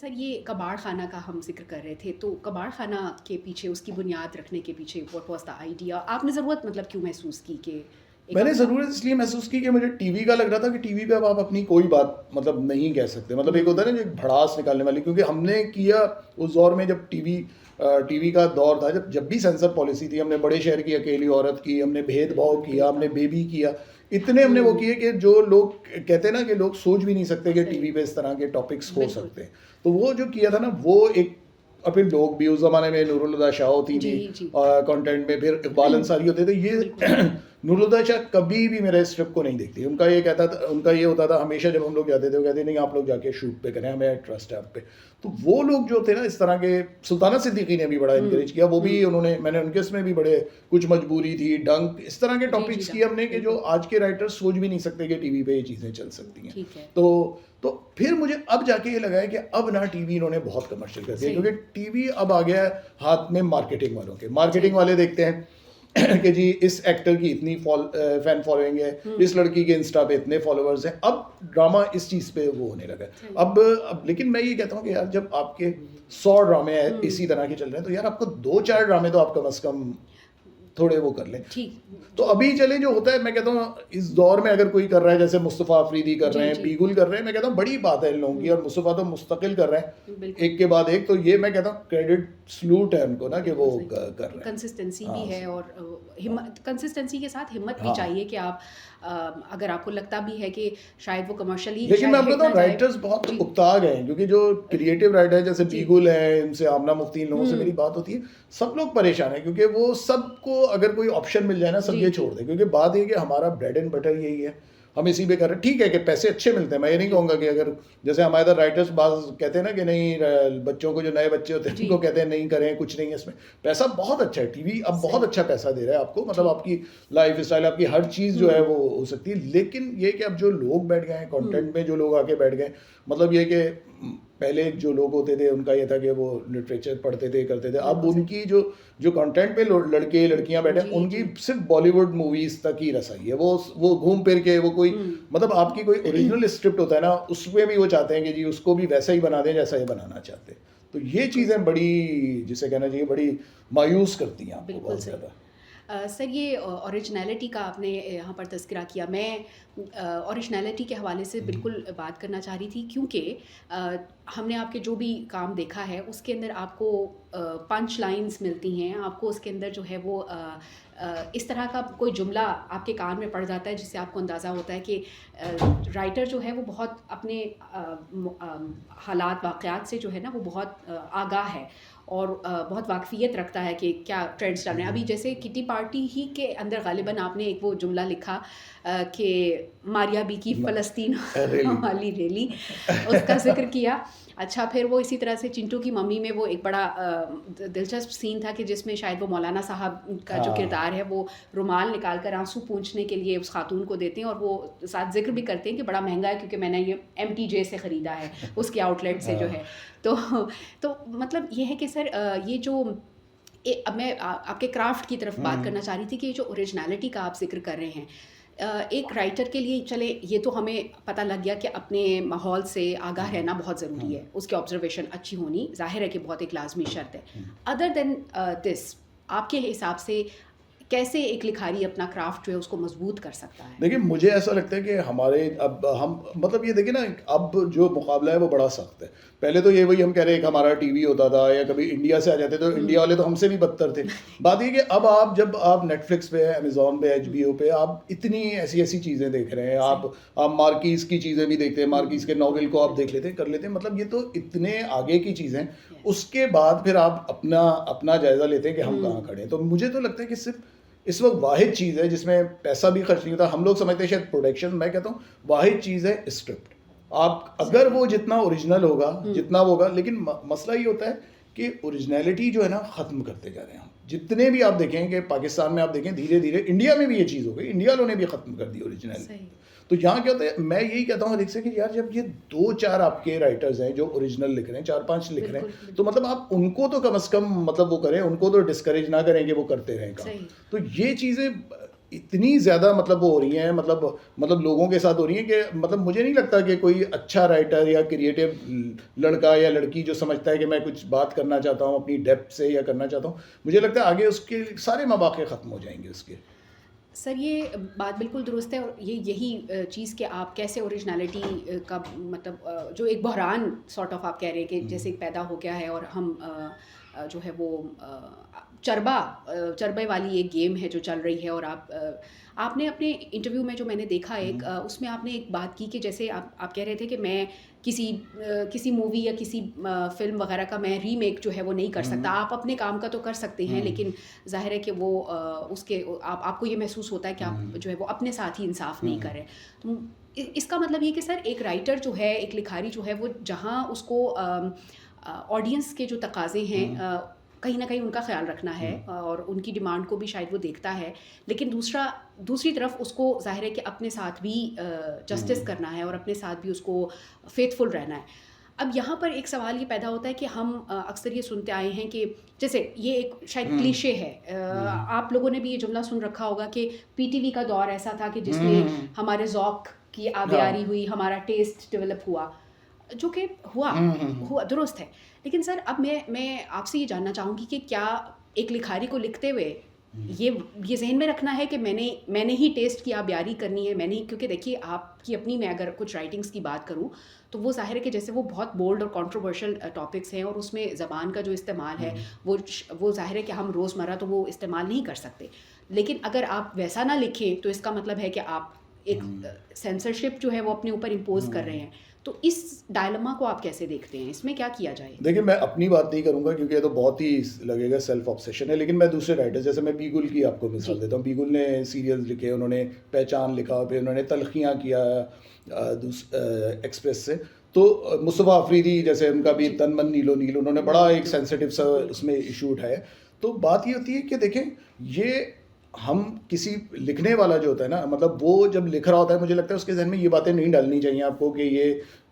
Sir ये कबाड़ खाना का हम जिक्र कर रहे थे, तो कबाड़ खाना के पीछे, उसकी बुनियाद रखने के पीछे व्हाट वाज द आइडिया? आपने ज़रूरत मतलब क्यों महसूस की कि एक मैंने अपना ज़रूरत इसलिए महसूस की कि मुझे टीवी का लग रहा था कि टीवी पे अब आप अपनी कोई बात मतलब नहीं कह सकते। मतलब एक होता है ना जो एक भड़ास निकालने वाली, क्योंकि हमने किया उस दौर में जब टीवी का दौर था, जब भी सेंसर पॉलिसी थी, हमने बड़े शहर की अकेली औरत की, हमने भेदभाव किया, हमने भेदभाव बेबी किया, इतने हमने वो हुँ, किए कि जो लोग कहते हैं ना कि लोग सोच भी नहीं सकते कि सही, टीवी पे इस तरह के टॉपिक्स हो बिल्कुल। सकते हैं। तो वो जो किया था ना वो एक, और फिर लोग भी उस ज़माने में नूरुल हुदा शाह होती जी, थी जी। कंटेंट में, फिर इकबाल अंसारी होते थे बिल्कुल, ये नूरुल हुदा शाह कभी भी मेरे स्क्रिप्ट को नहीं देखती। उनका ये होता था हमेशा, जब हम लोग जाते थे वो कहते नहीं आप लोग जाके शूट पे करें, हमें ट्रस्ट है आप पे। तो वो लोग जो थे ना इस तरह के, सुल्ताना सिद्दीकी ने भी बड़ा हुँ, इनकरेज किया, वो भी हुँ। मैंने उनके इसमें भी बड़े, कुछ मजबूरी थी, डंक, इस तरह के जी, जी, टॉपिक्स किए डंक, हमने कि जो बिल्कुल, आज के राइटर्स सोच भी नहीं सकते कि टीवी पे ये चीज़ें चल सकती हैं। ठीक है। तो तो फिर मुझे अब जाके ये लगा है कि अब ना टीवी इन्होंने बहुत कमर्शियल कर दिया, सही, क्योंकि टीवी अब आ गया है हाथ में मार्केटिंग वालों के। सही मार्केटिंग बात। वाले देखते हैं कि जी इस एक्टर की इतनी फैन फॉलोइंग है, हुँ, इस लड़की के इंस्टा पे इतने फॉलोअर्स हैं। अब ड्रामा इस चीज़ पे वो होने लगा है। सही। अब लेकिन मैं ये कहता हूँ कि यार जब आपके 100 ड्रामे हुँ, इसी तरह के चल रहे हैं, तो यार आपको 2-4 ड्रामे तो आप कम से कम थोड़े वो कर लें। ठीक, तो जो अभी चले जो होता है, मैं कहता हूँ इस दौर में अगर कोई कर रहा है, जैसे मुस्तफ़ा अफरीदी कर रहे जी, हैं, जी। बीगुल कर रहे हैं, मैं कहता हूँ बड़ी बात है इन लोगों की, हुँ, और मुस्तफ़ा तो मुस्तकिल कर रहे हैं, बिल्कुल। एक के बाद एक। तो ये मैं कहता हूँ क्रेडिट सलूट है उनको ना कि वो बिल्कुल सही। कर रहे हैं। कंसिस्टेंसी भी हाँ, है और हिम्मत, कंसिस्टेंसी के साथ हिम्मत भी हाँ। चाहिए कि आप अगर आपको लगता भी है कि शायद वो कमर्शियली लेकिन मैं शायद आपको हिट बताऊँ ना जाए। राइटर्स बहुत जी, उकता गए हैं, क्योंकि जो क्रिएटिव राइटर है जैसे जी। बीगुल है, इनसे आमना मुफ्ती, इन लोगों से मेरी हुँ, बात होती है, सब लोग परेशान हैं, क्योंकि वो सबको अगर कोई ऑप्शन मिल जाए ना सब जी, ये जी, छोड़ दें, क्योंकि बात ये है कि हमारा ब्रेड एंड बटर यही है, हम इसी पे कर रहे हैं। ठीक है कि पैसे अच्छे मिलते हैं, मैं ये नहीं जी, कहूँगा कि अगर जैसे हमारे इधर राइटर्स बाज कहते हैं ना कि नहीं बच्चों को, जो नए बच्चे होते हैं जी, उनको कहते हैं नहीं करें, कुछ नहीं है इसमें। पैसा बहुत अच्छा है, टीवी अब बहुत सही, अच्छा पैसा दे रहा है आपको, मतलब ठीक। आपकी लाइफ स्टाइल, आपकी हर चीज़ जो है हुँ, वो हो सकती है। लेकिन ये कि अब जो लोग बैठ गए हैं हुँ, कंटेंट में, जो लोग आके बैठ गए, मतलब ये कि पहले जो लोग होते थे उनका ये था कि वो लिटरेचर पढ़ते थे, करते थे। अब बिल्कुल सही। उनकी जो जो कंटेंट पे लड़के लड़कियां बैठे हैं, जी, उनकी जी। सिर्फ बॉलीवुड मूवीज तक ही रसाई है। वो घूम फिर के वो कोई, हुँ। मतलब आपकी कोई ओरिजिनल स्क्रिप्ट होता है ना, उसमें भी वो चाहते हैं कि जी उसको भी वैसा ही बना दें जैसा ये बनाना चाहते हैं। तो ये बिल्कुल चीज़ें सही, बड़ी, जिसे कहना चाहिए, बड़ी मायूस करती हैं आपको बिल्कुल बहुत सही। ज़्यादा। सर ये ओरिजिनैलिटी का आपने यहाँ पर तज़किरा किया। मैं ओरिजिनैलिटी के हवाले से बिल्कुल बात करना चाह रही थी, क्योंकि अ, हमने आपके जो भी काम देखा है उसके अंदर आपको पंच लाइन्स मिलती हैं, आपको उसके अंदर जो है वो इस तरह का कोई जुमला आपके कान में पड़ जाता है जिससे आपको अंदाज़ा होता है कि राइटर जो है वो बहुत अपने हालात वाक़यात से जो है ना वो बहुत आगाह है और बहुत वाकफ़ियत रखता है कि क्या ट्रेंड्स चल रहे हैं। अभी जैसे किटी पार्टी ही के अंदर ग़ालिबन आपने एक वो जुमला लिखा कि मारिया बी की फ़लस्तीन रियली। वाली रैली, उसका ज़िक्र किया। अच्छा, फिर वो इसी तरह से चिंटू की मम्मी में वो एक बड़ा दिलचस्प सीन था कि जिसमें शायद वो मौलाना साहब का जो हाँ, किरदार है वो रुमाल निकाल कर आंसू पोंछने के लिए उस खातून को देते हैं, और वो साथ ज़िक्र भी करते हैं कि बड़ा महंगा है क्योंकि मैंने ये MTJ से ख़रीदा है, उसके आउटलेट से जो हाँ। है। तो तो मतलब ये है कि सर ये जो अब मैं आपके क्राफ्ट की तरफ बात करना चाह रही थी कि ये जो ओरिजिनलिटी का आप जिक्र कर रहे हैं, एक राइटर के लिए चले ये तो हमें पता लग गया कि अपने माहौल से आगाह रहना बहुत ज़रूरी है, उसकी ऑब्जर्वेशन अच्छी होनी ज़ाहिर है कि बहुत एक लाजमी शर्त है। अदर देन दिस, आपके हिसाब से कैसे एक लिखारी अपना क्राफ्ट जो है उसको मजबूत कर सकता है? देखिए, मुझे ऐसा लगता है कि हमारे अब हम मतलब ये देखिए ना, अब जो मुकाबला है वो बड़ा सख्त है। पहले तो ये वही हम कह रहे हैं कि हमारा टीवी होता था, या कभी इंडिया से आ जाते तो हुँ, इंडिया वाले तो हमसे भी बदतर थे। बात ये कि अब जब आप नेटफ्लिक्स पे, अमेज़न पे, हुँ, HBO पे आप इतनी ऐसी-ऐसी चीज़ें देख रहे हैं। सही। आप मार्कीज़ की चीज़ें भी देखते हैं, मार्कीज़ के नॉवेल को आप देख बिल्कुल, लेते हैं, कर लेते हैं। मतलब ये तो इतने आगे की चीज़ें हैं। यस। उसके बाद फिर आप अपना अपना जायज़ा लेते हैं कि हम कहाँ हुँ, खड़े हैं। तो मुझे तो लगता है कि सिर्फ़ इस वक़्त वाहिद चीज़ है जिसमें पैसा भी खर्च नहीं होता। हम लोग समझते हैं शायद प्रोडक्शन, मैं कहता हूँ वाहिद चीज़ है स्क्रिप्ट। आप सही अगर वो बात है। जितना ओरिजिनल होगा, हुँ, जितना वो होगा, लेकिन मसला ये होता है कि ओरिजिनैलिटी जो है ना ख़त्म करते जा रहे हैं हम। जितने भी आप देखें कि पाकिस्तान में आप देखें, धीरे-धीरे इंडिया में भी ये चीज़ हो गई। इंडिया वालों ने भी ख़त्म कर दी ओरिजिनैलिटी। सही। तो यहाँ क्या होता है, मैं यही कहता हूँ हर एक से कि यार जब ये 2-4 आपके राइटर्स हैं जो ओरिजिनल लिख रहे हैं, 4-5 लिख रहे हैं, बिल्कुल, तो बिल्कुल। मतलब आप उनको तो कम से कम मतलब वो करें, उनको तो डिस्करेज ना करें कि वो करते रहें काम। सही। तो ये चीज़ें इतनी ज़्यादा मतलब वो हो रही हैं, मतलब लोगों के साथ हो रही हैं कि मतलब मुझे नहीं लगता कि कोई अच्छा राइटर या क्रिएटिव लड़का या लड़की जो समझता है कि मैं कुछ बात करना चाहता हूँ अपनी डेप्थ से या करना चाहता हूँ, मुझे लगता है आगे उसके सारे मौके ख़त्म हो जाएंगे उसके। सर ये बात बिल्कुल दुरुस्त है, और यही चीज़ कि आप कैसे ओरिजिनलिटी का मतलब जो एक बहरान सॉर्ट ऑफ आप कह रहे हैं कि जैसे पैदा हो गया है, और हम जो है वो चरबे वाली एक गेम है जो चल रही है। और आपने अपने इंटरव्यू में जो मैंने देखा एक उसमें आपने एक बात की कि जैसे आप कह रहे थे कि मैं किसी मूवी या किसी फिल्म वगैरह का मैं रीमेक जो है वो नहीं कर सकता। आप अपने काम का तो कर सकते हैं, लेकिन जाहिर है कि वो उसके आपको ये महसूस होता है कि आप जो है वो अपने साथ ही इंसाफ नहीं कर रहे। तो इसका मतलब ये कि सर एक राइटर जो है, एक लिखारी जो है, वो जहाँ उसको ऑडियंस के जो तकाजे हैं कहीं ना कहीं उनका ख्याल रखना है, और उनकी डिमांड को भी शायद वो देखता है, लेकिन दूसरी तरफ उसको जाहिर है कि अपने साथ भी जस्टिस करना है और अपने साथ भी उसको फेथफुल रहना है। अब यहाँ पर एक सवाल ये पैदा होता है कि हम अक्सर ये सुनते आए हैं कि जैसे ये एक शायद क्लीशे है, आप लोगों ने भी ये जुमला सुन रखा होगा कि पीटीवी का दौर ऐसा था कि जिसमें हमारे ज़ौक़ की आबियारी हुई, हमारा टेस्ट डेवलप हुआ, जो कि हुआ दुरुस्त है। लेकिन सर अब मैं आपसे ये जानना चाहूँगी कि क्या एक लिखारी को लिखते हुए ये जहन में रखना है कि मैंने ही टेस्ट की आबियारी करनी है, क्योंकि देखिए आपकी अपनी, मैं अगर कुछ राइटिंग्स की बात करूँ तो वो ज़ाहिर है कि जैसे वो बहुत बोल्ड और कंट्रोवर्शियल टॉपिक्स हैं, और उसमें ज़बान का जो इस्तेमाल है वो ज़ाहिर है कि हम रोज़मर्रा तो वो इस्तेमाल नहीं कर सकते। लेकिन अगर आप वैसा ना लिखें तो इसका मतलब है कि आप एक सेंसरशिप जो है वो अपने ऊपर इम्पोज कर रहे हैं। तो इस डायलमा को आप कैसे देखते हैं, इसमें क्या किया जाए? देखिए, मैं अपनी बात नहीं करूंगा क्योंकि ये तो बहुत ही लगेगा सेल्फ ऑब्सेशन है, लेकिन मैं दूसरे राइटर, जैसे मैं बीगुल की आपको मिसाल देता हूँ। बीगुल ने सीरियल्स लिखे, उन्होंने पहचान लिखा, फिर उन्होंने तलखियाँ किया एक्सप्रेस से। तो मुस्तफ़ा अफरीदी जैसे उनका भी तन मन नीलो नील, उन्होंने बड़ा एक सेंसिटिव सा उसमें इशू उठाया। तो बात ये होती है कि देखें, ये हम किसी लिखने वाला जो होता है ना, मतलब वो जब लिख रहा होता है, मुझे लगता है उसके जहन में ये बातें नहीं डालनी चाहिए आपको कि ये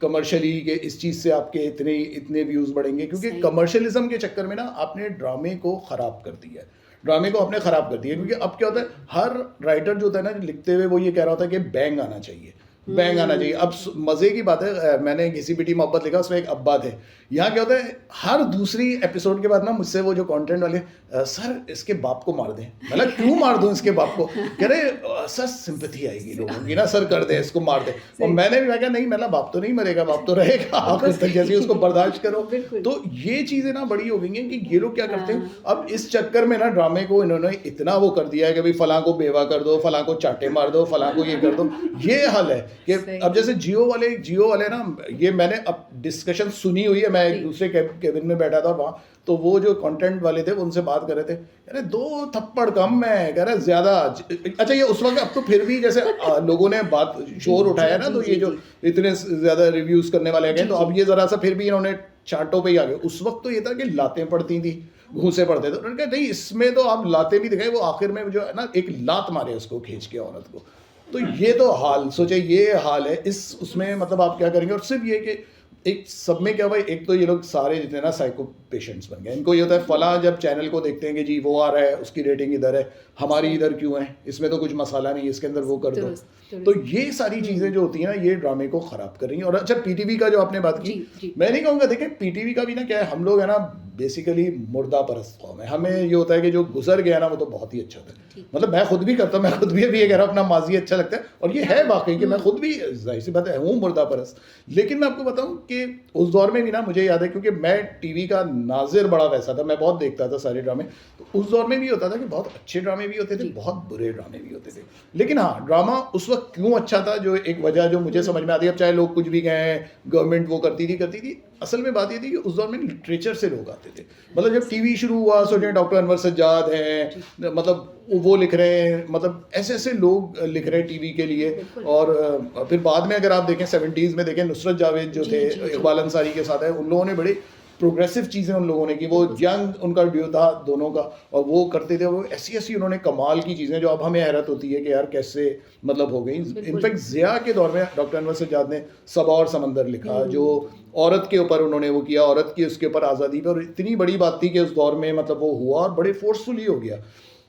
कमर्शियली के इस चीज़ से आपके इतने व्यूज़ बढ़ेंगे, क्योंकि कमर्शियलिज्म के चक्कर में ना आपने ड्रामे को ख़राब कर दिया है। ड्रामे को आपने ख़राब कर दिया, क्योंकि अब क्या होता है, हर राइटर जो होता है ना लिखते हुए वो ये कह रहा होता है कि बैंग आना चाहिए, बैंग आना चाहिए। अब मज़े की बात है, मैंने घिसी पिटी मोहब्बत लिखा, उसमें एक अब्बा थे। यहाँ क्या होता है, हर दूसरी एपिसोड के बाद ना मुझसे वो जो कंटेंट वाले, सर इसके बाप को मार दें। मतलब क्यों मार दूं इसके बाप को? कह रहे सर सिंपैथी आएगी लोगों की ना, सर कर दे इसको, मार दे। और मैंने भी कहा नहीं, मतलब बाप तो नहीं मरेगा, बाप तो रहेगा आखिर तक, जैसे उसको बर्दाश्त करो। तो ये चीज़ें ना बड़ी हो गई हैं कि ये लोग क्या करते हैं, अब इस चक्कर में ना ड्रामे को इन्होंने इतना वो कर दिया है कि भाई फलां को बेवा कर दो, फलां को चाटे मार दो, फलां को ये कर दो। ये हाल है कि अब जैसे जियो वाले ना, ये मैंने अब डिस्कशन सुनी हुई है, मैं एक दूसरे केबिन में बैठा था वहाँ, तो वो जो कंटेंट वाले थे उनसे बात कर रहे थे, अरे 2 थप्पड़ कम, मैं कह रहा ज़्यादा। अच्छा, ये उस वक्त, अब तो फिर भी जैसे लोगों ने बात शोर उठाया ना, तो ये जो इतने ज़्यादा रिव्यूज़ करने वाले गए, तो अब ये ज़रा सा फिर भी इन्होंने चाटों पे ही आ गए। उस वक्त तो ये था कि लातें पड़ती थी, घूंसे पड़ते थे। उन्होंने कहा नहीं, इसमें तो आप लातें भी दिखाए, वो आखिर में जो है ना एक लात मारे उसको खींच के औरत को। तो ये तो हाल सोचे, ये हाल है उसमें, मतलब आप क्या करेंगे। और सिर्फ ये कि एक सब में क्या भाई, एक तो ये लोग सारे जितने ना साइको पेशेंट्स बन गए। इनको ये होता है फला जब चैनल को देखते हैं कि जी वो आ रहा है, उसकी रेटिंग इधर है, हमारी इधर क्यों है, इसमें तो कुछ मसाला नहीं है, इसके अंदर वो कर दो। तो ये सारी चीज़ें जो होती हैं ना, ये ड्रामे को ख़राब कर रही हैं। और अच्छा, पीटीवी का जो आपने बात की, मैं नहीं कहूँगा, देखिए पीटीवी का भी ना क्या है, हम लोग है ना बेसिकली मुर्दा परस्त कौम है। हमें ये होता है कि जो गुजर गया ना वो तो बहुत ही अच्छा था। मतलब मैं खुद भी करता हूँ, मैं खुद भी अभी ये कह रहा हूँ, अपना माजी अच्छा लगता है, और ये है वाकई कि मैं खुद भी जाहिर सी बात है हूँ मुर्दा परस्त। लेकिन मैं आपको बताऊँ कि उस दौर में भी ना, मुझे याद है क्योंकि मैं टीवी का नाजिर बड़ा वैसा था, मैं बहुत देखता था सारे ड्रामे। तो उस दौर में भी होता था कि बहुत अच्छे ड्रामे भी होते थे, बहुत बुरे ड्रामे भी होते थे। लेकिन हाँ, ड्रामा उस वक्त क्यों अच्छा था, जो एक वजह जो मुझे समझ में आती है, अब चाहे लोग कुछ भी कहें, गवर्नमेंट वो करती थी, असल में बात ये थी कि उस दौर में लिटरेचर से लोग आते थे। मतलब जब टीवी शुरू हुआ, सोचिए डॉक्टर अनवर सज्जाद हैं, मतलब वो लिख रहे हैं, मतलब ऐसे लोग लिख रहे हैं टीवी के लिए। और फिर बाद में अगर आप देखें 70s में देखें, नुसरत जावेद जो थे इकबाल अंसारी के साथ है, उन लोगों ने बड़े प्रोग्रेसिव चीज़ें उन लोगों ने की। वो यंग उनका ड्यू था दोनों का, और वो करते थे, वो ऐसी उन्होंने कमाल की चीज़ें जो अब हमें हैरत होती है कि यार कैसे मतलब हो गई। इनफैक्ट ज़िया के दौर में डॉक्टर अनवर सज्जाद ने सबा और समंदर लिखा, जो औरत के ऊपर उन्होंने वो किया, औरत की उसके ऊपर आज़ादी पे, और इतनी बड़ी बात थी कि उस दौर में मतलब वो हुआ और बड़े फोर्सफुली हो गया।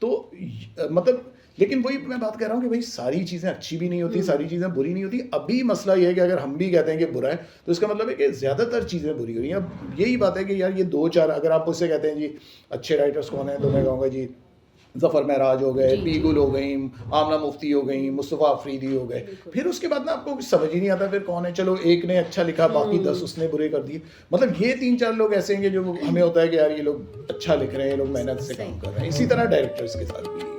तो मतलब लेकिन वही मैं बात कर रहा हूँ कि भाई सारी चीज़ें अच्छी भी नहीं होती, सारी चीज़ें बुरी नहीं होती। अभी मसला ये है कि अगर हम भी कहते हैं कि बुरा है, तो इसका मतलब है कि ज़्यादातर चीज़ें बुरी हो रही हैं। अब यही बात है कि यार ये 2-4 अगर आप मुझसे कहते हैं जी अच्छे राइटर्स कौन हैं, तो मैं कहूँगा जी ज़फ़र महराज हो गए, जी, जी। पीगुल हो गई, आमना मुफ्ती हो गई, मुस्तफ़ा अफरीदी हो गए। बिल्कुल। फिर उसके बाद ना आपको कुछ समझ ही नहीं आता फिर कौन है। चलो एक ने अच्छा लिखा, बाकी 10 उसने बुरे कर दिए। मतलब ये 3-4 लोग ऐसे हैं कि जो हमें होता है कि यार ये लोग अच्छा लिख रहे हैं, ये लोग मेहनत से सही। काम कर रहे हैं। इसी तरह डायरेक्टर्स के साथ भी